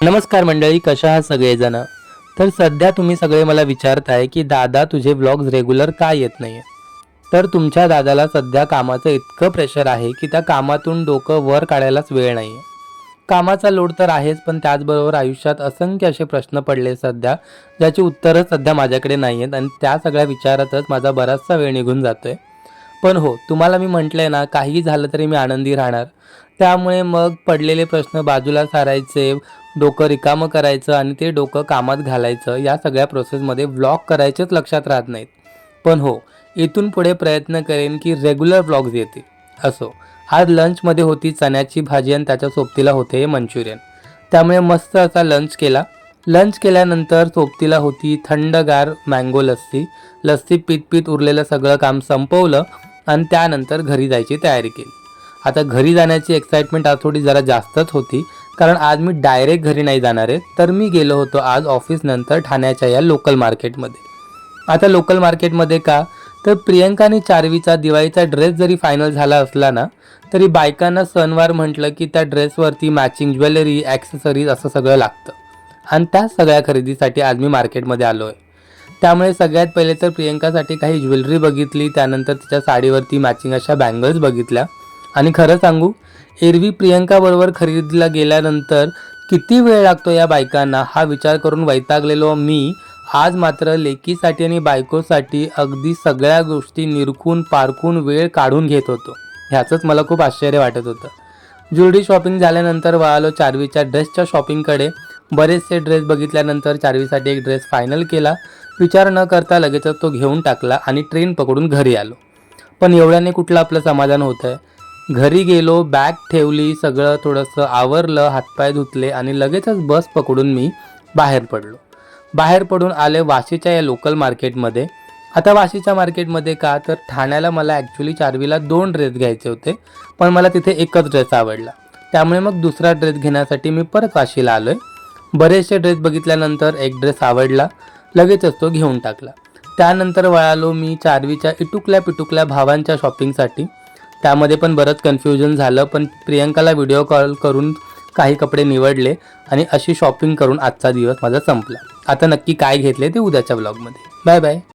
नमस्कार मंडळी, कशा आहात सगळेजण? तर सध्या तुम्ही सगळे मला विचारताय की दादा तुझे व्लॉग्स रेग्युलर का येत नाही. तर तुमच्या दादाला सध्या कामाचं इतकं प्रेशर आहे की त्या कामातून डोकं वर काढायलाच वेळ नाही आहे. कामाचा लोड तर आहेच, पण त्याचबरोबर आयुष्यात असंख्य असे प्रश्न पडले सध्या, ज्याची उत्तरं सध्या माझ्याकडे नाही आहेत आणि त्या सगळ्या विचारातच माझा बराचसा वेळ निघून जातोय. पण हो, तुम्हाला मी म्हटलंय ना, काहीही झालं तरी मी आनंदी राहणार. त्यामुळे मग पडलेले प्रश्न बाजूला सारायचे, डोकं रिकामं करायचं आणि ते डोकं कामात घालायचं, या सगळ्या प्रोसेसमध्ये व्लॉग करायचेच लक्षात राहत नाहीत. पण हो, इथून पुढे प्रयत्न करेन की रेग्युलर व्लॉग्स येतील. असो, आज लंचमध्ये होती चण्याची भाजी आणि त्याच्या सोबतीला होते मंचुरियन. त्यामुळे मस्त असा लंच केला. लंच केल्यानंतर सोबतीला होती थंडगार मँगो लस्सी. लस्सी पीत पीत उरलेलं सगळं काम संपवलं आणि त्यानंतर घरी जायची तयारी केली. आता घरी जाण्याची एक्साइटमेंट आज थोडी जरा जास्तच होती, कारण आज मी डायरेक्ट घरी नाही जाणार आहे, तर मी गेलो होतो आज ऑफिसनंतर ठाण्याच्या या लोकल मार्केटमध्ये. आता लोकल मार्केटमध्ये का, तर प्रियंका आणि चार्वीचा दिवाळीचा ड्रेस जरी फायनल झाला असला ना, तरी बायकांना सणवार म्हटलं की त्या ड्रेसवरती मॅचिंग ज्वेलरी, ॲक्सेसरीज असं सगळं लागतं आणि त्या सगळ्या खरेदीसाठी आज मी मार्केटमध्ये आलो आहे. त्यामुळे सगळ्यात पहिले तर प्रियंकासाठी काही ज्वेलरी बघितली, त्यानंतर तिच्या साडीवरती मॅचिंग अशा बँगल्स बघितल्या. आणि खरं सांगू, एरवी प्रियंकाबरोबर खरेदीला गेल्यानंतर किती वेळ लागतो या बायकांना हा विचार करून वैतागलेलो मी आज मात्र लेकीसाठी आणि बायकोसाठी अगदी सगळ्या गोष्टी निरखून पारखून वेळ काढून घेत होतो. ह्याचंच मला खूप आश्चर्य वाटत होतं. ज्वेलरी शॉपिंग झाल्यानंतर वळालो चार्वीच्या ड्रेसच्या शॉपिंगकडे. बरेचसे ड्रेस बघितल्यानंतर चार्वीसाठी एक ड्रेस फायनल केला. विचार न करता लगेचच तो घेऊन टाकला आणि ट्रेन पकडून घरी आलो. पण एवढ्याने कुठलं आपलं समाधान होतं आहे. घरी गेलो, बॅग ठेवली, सगळं थोडंसं आवरलं, हातपाय धुतले आणि लगेचच बस पकडून मी बाहेर पडलो. बाहेर पडून आले वाशीच्या या लोकल मार्केटमध्ये. आता वाशीच्या मार्केटमध्ये का, तर ठाण्याला मला ॲक्च्युली चार्वीला 2 ड्रेस घ्यायचे होते, पण मला तिथे एकच ड्रेस आवडला. त्यामुळे मग दुसरा ड्रेस घेण्यासाठी मी परत वाशीला आलो आहे. बरेचसे ड्रेस बघितल्यानंतर एक ड्रेस आवडला, लगेचच तो घेऊन टाकला. त्यानंतर वळालो मी चार्वीच्या इटुकल्या पिटुकल्या भावांच्या शॉपिंगसाठी. त्यामध्ये पण बरंच कन्फ्युजन झालं, पण प्रियंकाला व्हिडिओ कॉल करून काही कपडे निवडले आणि अशी शॉपिंग करून आजचा दिवस माझा संपला. आता नक्की काय घेतले ते उद्याच्या व्लॉगमध्ये. Bye bye.